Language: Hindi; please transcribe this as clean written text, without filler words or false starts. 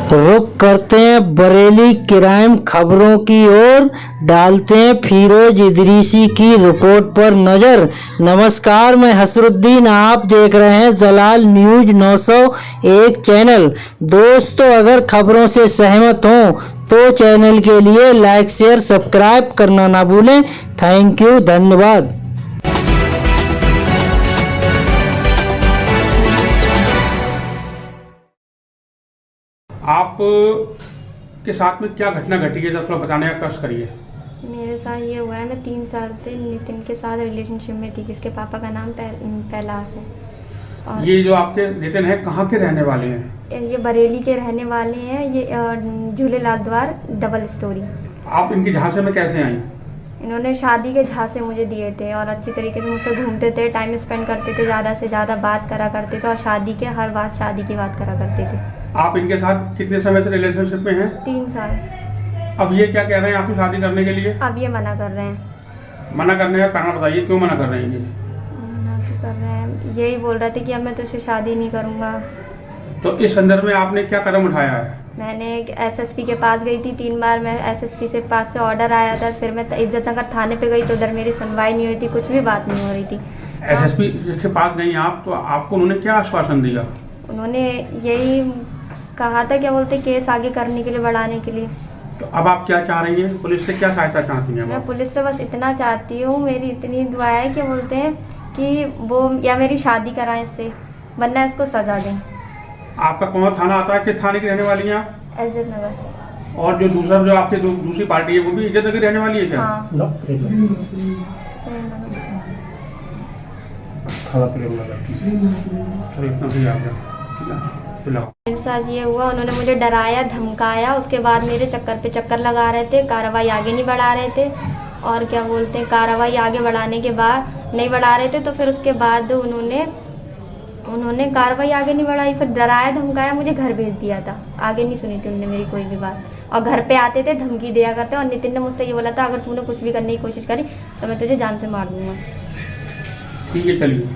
रुख करते हैं बरेली क्राइम खबरों की ओर, डालते हैं फिरोज इदरीसी की रिपोर्ट पर नजर। नमस्कार, मैं हसरुद्दीन, आप देख रहे हैं जलाल न्यूज 901 चैनल। दोस्तों, अगर खबरों से सहमत हों तो चैनल के लिए लाइक शेयर सब्सक्राइब करना ना भूलें। थैंक यू, धन्यवाद। आप के साथ में क्या घटना घटी है, जरा थोड़ा बताने का कष्ट करिए। मेरे साथ ये हुआ है, मैं 3 साल से नितिन के साथ रिलेशनशिप में थी, जिसके पापा का नाम कैलाश है। और ये जो आपके नितिन है कहाँ के रहने वाले हैं? ये बरेली के रहने वाले हैं। ये झूलेलाल द्वार डबल स्टोरी। आप इनके झांसे में कैसे आई? इन्होंने शादी के झांसे मुझे दिए थे और अच्छी तरीके से मुझसे घूमते थे, टाइम स्पेंड करते थे, ज़्यादा से ज़्यादा बात करा करते थे और शादी के हर बात शादी की बात करा करते थे। आप इनके साथ कितने समय से रिलेशनशिप में हैं? 3 साल। अब ये क्या कह रहे हैं आपकी शादी करने के लिए? अब ये मना कर रहे हैं। मना करने का कारण बताइए, क्यों मना कर रहे हैं ये? मना क्यों कर रहे हैं? यही बोल रहे थे कि अब मैं तुझसे शादी नहीं करूँगा। तो इस संदर्भ में आपने क्या कदम उठाया है? मैंने एसएसपी के पास गई थी 3 बार। मैं एसएसपी से पास से ऑर्डर आया था, फिर मैं इज्जत नगर थाने पे गई तो उधर मेरी सुनवाई नहीं हुई थी, कुछ भी बात नहीं हो रही थी। एसएसपी के पास गई आप, तो आपको उन्होंने क्या आश्वासन दिया? उन्होंने यही कहा था, क्या बोलते, केस आगे करने के लिए, बढ़ाने के लिए। तो अब आप क्या चाह रही हैं? पुलिस से क्या सहायता चाहती हैं मैं आप? पुलिस से बस इतना चाहती हूँ, मेरी इतनी दुआ है, क्या बोलते हैं, कि वो या मेरी शादी कराएं इससे, वरना इसको सजा दें। आपका कौन थाना आता है? किस थाने की रहने वाली हैं आप? इज्जत नगर। और जो दूसरा जो आपकी दूसरी पार्टी है वो भी इज्जत नगर रहने वाली है क्या? हाँ। चलो इतना भी आ गया, ठीक है, फिलहाल मेरे साथ ये हुआ, उन्होंने मुझे डराया, धमकाया, उसके बाद मेरे चक्कर पे चक्कर लगा रहे थे, कार्रवाई आगे नहीं बढ़ा रहे थे। और क्या बोलते हैं, कार्रवाई आगे बढ़ाने के बाद नहीं बढ़ा रहे थे, तो फिर उसके बाद उन्होंने कार्रवाई आगे नहीं बढ़ाई, फिर डराया धमकाया, मुझे घर भेज दिया था। आगे नहीं सुनी थी उन्होंने मेरी कोई भी बात, और घर पे आते थे धमकी दिया करते। और नितिन ने मुझसे ये बोला था, अगर तूने कुछ भी करने की कोशिश करी तो मैं तुझे जान से मार दूंगा। ठीक है, चलिए।